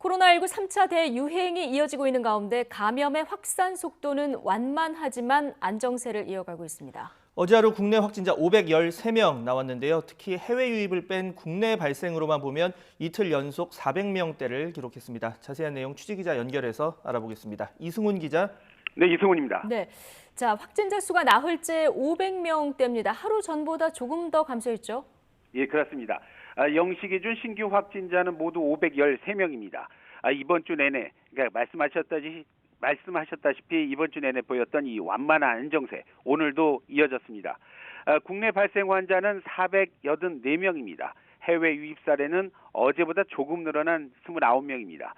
코로나19 3차 대유행이 이어지고 있는 가운데 감염의 확산 속도는 완만하지만 안정세를 이어가고 있습니다. 어제 하루 국내 확진자 513명 나왔는데요. 특히 해외 유입을 뺀 국내 발생으로만 보면 이틀 연속 400명대를 기록했습니다. 자세한 내용 취재기자 연결해서 알아보겠습니다. 이승훈 기자. 네, 이승훈입니다. 네, 자 확진자 수가 나흘째 500명대입니다. 하루 전보다 조금 더 감소했죠? 예, 그렇습니다. 0시 기준 신규 확진자는 모두 513명입니다. 이번 주 내내, 그러니까 말씀하셨다시피 이번 주 내내 보였던 이 완만한 안정세, 오늘도 이어졌습니다. 국내 발생 환자는 484명입니다. 해외 유입 사례는 어제보다 조금 늘어난 29명입니다.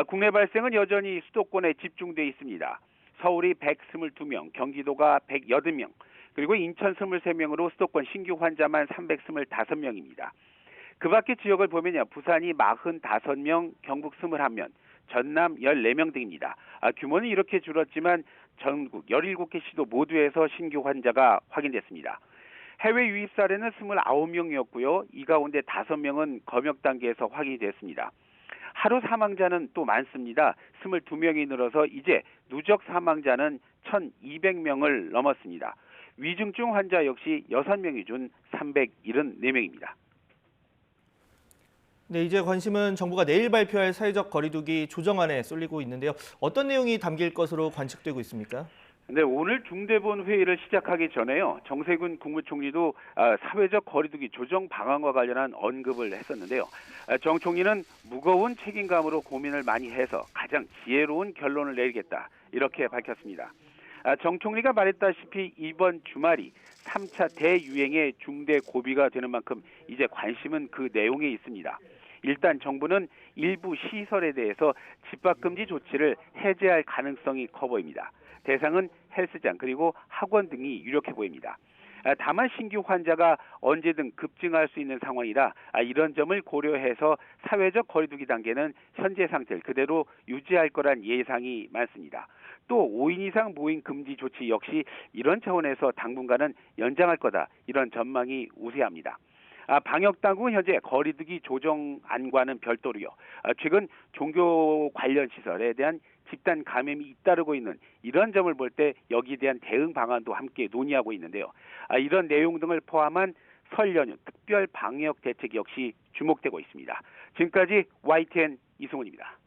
국내 발생은 여전히 수도권에 집중돼 있습니다. 서울이 122명, 경기도가 180명, 그리고 인천 23명으로 수도권 신규 환자만 325명입니다. 그 밖의 지역을 보면요. 부산이 45명, 경북 21명, 전남 14명 등입니다. 규모는 이렇게 줄었지만 전국 17개 시도 모두에서 신규 환자가 확인됐습니다. 해외 유입 사례는 29명이었고요. 이 가운데 5명은 검역 단계에서 확인이 됐습니다. 하루 사망자는 또 많습니다. 22명이 늘어서 이제 누적 사망자는 1,200명을 넘었습니다. 위중증 환자 역시 6명이 준 374명입니다. 네, 이제 관심은 정부가 내일 발표할 사회적 거리두기 조정안에 쏠리고 있는데요. 어떤 내용이 담길 것으로 관측되고 있습니까? 네, 오늘 중대본 회의를 시작하기 전에요. 정세균 국무총리도 사회적 거리두기 조정 방안과 관련한 언급을 했었는데요. 정 총리는 무거운 책임감으로 고민을 많이 해서 가장 지혜로운 결론을 내리겠다 이렇게 밝혔습니다. 정 총리가 말했다시피 이번 주말이 3차 대유행의 중대 고비가 되는 만큼 이제 관심은 그 내용에 있습니다. 일단 정부는 일부 시설에 대해서 집합금지 조치를 해제할 가능성이 커 보입니다. 대상은 헬스장 그리고 학원 등이 유력해 보입니다. 다만 신규 환자가 언제든 급증할 수 있는 상황이라 이런 점을 고려해서 사회적 거리두기 단계는 현재 상태를 그대로 유지할 거란 예상이 많습니다. 또 5인 이상 모임 금지 조치 역시 이런 차원에서 당분간은 연장할 거다 이런 전망이 우세합니다. 방역당국은 현재 거리두기 조정안과는 별도로요. 최근 종교 관련 시설에 대한 집단 감염이 잇따르고 있는 이런 점을 볼 때 여기에 대한 대응 방안도 함께 논의하고 있는데요. 이런 내용 등을 포함한 설 연휴 특별 방역 대책 역시 주목되고 있습니다. 지금까지 YTN 이승훈입니다.